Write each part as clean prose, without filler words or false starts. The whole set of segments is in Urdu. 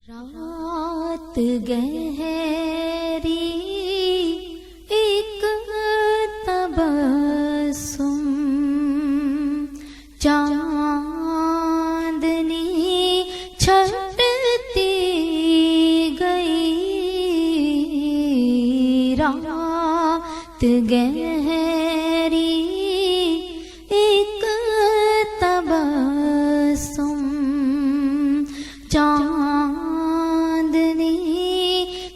رات گہری ایک تبسم چاندنی چھٹتی گئی رات گہری ایک تبسم چاندنی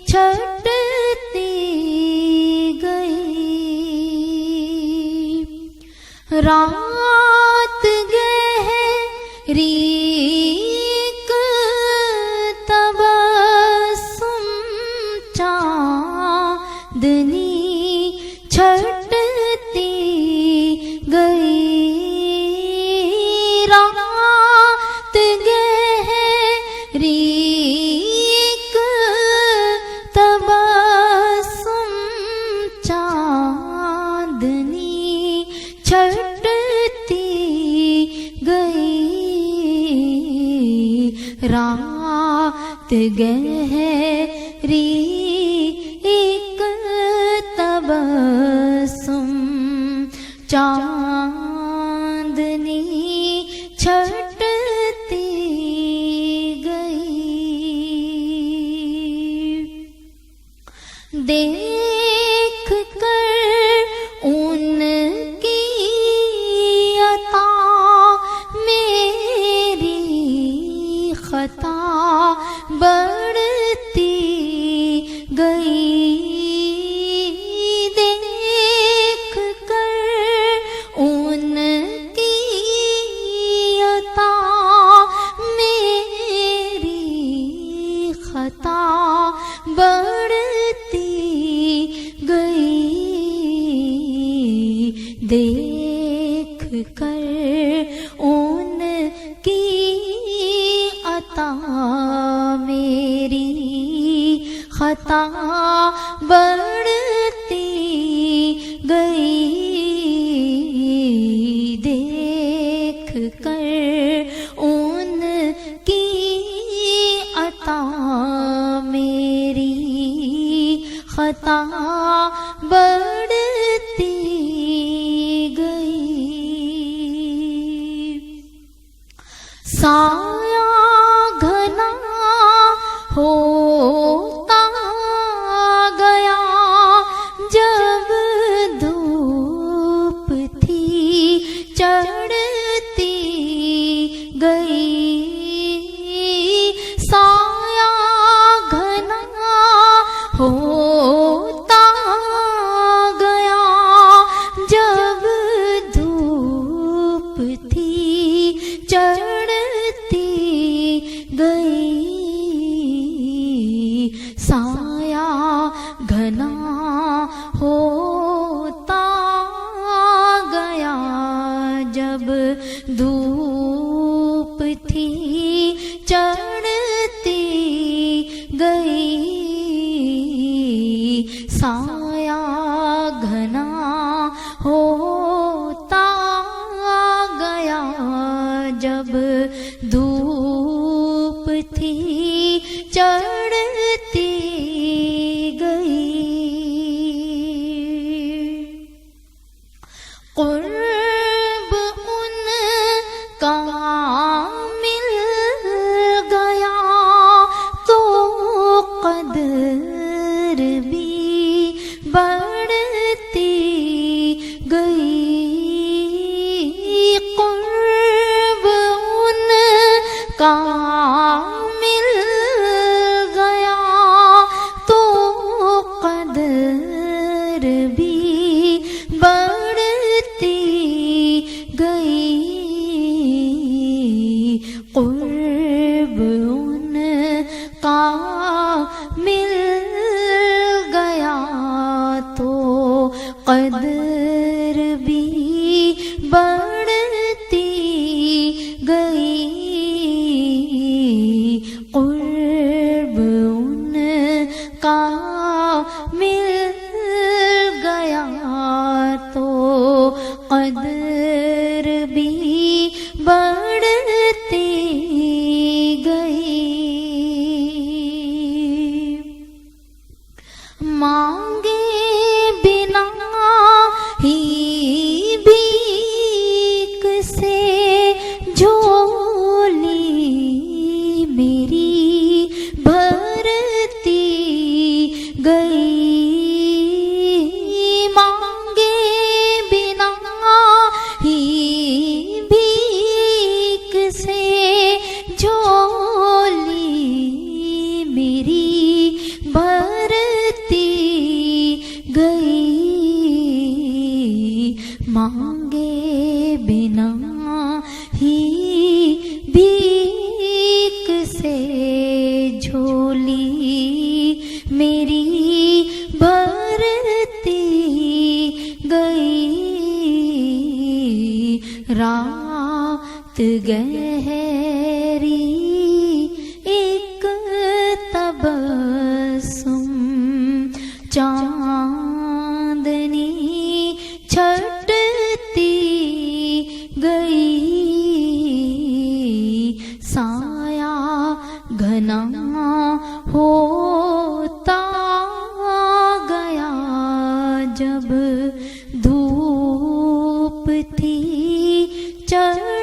چھٹتی گئی رات گہری ایک تبسم چاندنی چھٹتی گئی رات گہری ایک تبسم چاندنی چھٹتی گئی رات گہری ایک تبسم چاندنی چھٹتی گئی دیکھ کر ان کی عطا میری خطا بڑھتی گئی دیکھ کر ان کی عطا میری خطا بڑھتی گئی دیکھ کر ان کی عطا میری خطا بڑھتی گئی دیکھ کر ان کی عطا میری خطا بڑھتی گئی سایہ گھنا ہوتا گیا جب دھوپ تھی چڑھتی گئی سایہ گھنا ہوتا گیا جب دھوپ تھی چڑھتی گئی سایہ گھنا ہوتا گیا جب دھوپ تھی چڑھتی گئی سایہ گھنا ہوتا گیا جب دھوپ تھی چڑھتی گئی قرب ان کا مل گیا تو قدر بھی بڑھتی گئی قرب ان کا مل گیا تو قدر بھی بڑھتی گئی قرب ان کا مل گیا تو قدر بھی بڑھتی گئی قرب ان کا مل گیا تو قدر بھی بڑھتی گئی مانگے بنا ہی بھیک سے جھولی میری بھرتی گئی، مانگے بنا ہی بھیک سے جھولی میری بھرتی گئی، مانگے بنا ہی بھیک سے جھولی میری بھرتی گئی، رات گہری ایک تبسم چاندنی چھٹتی گئی، سایہ گھنا ہوتا گیا جب دھوپ تھی چڑھ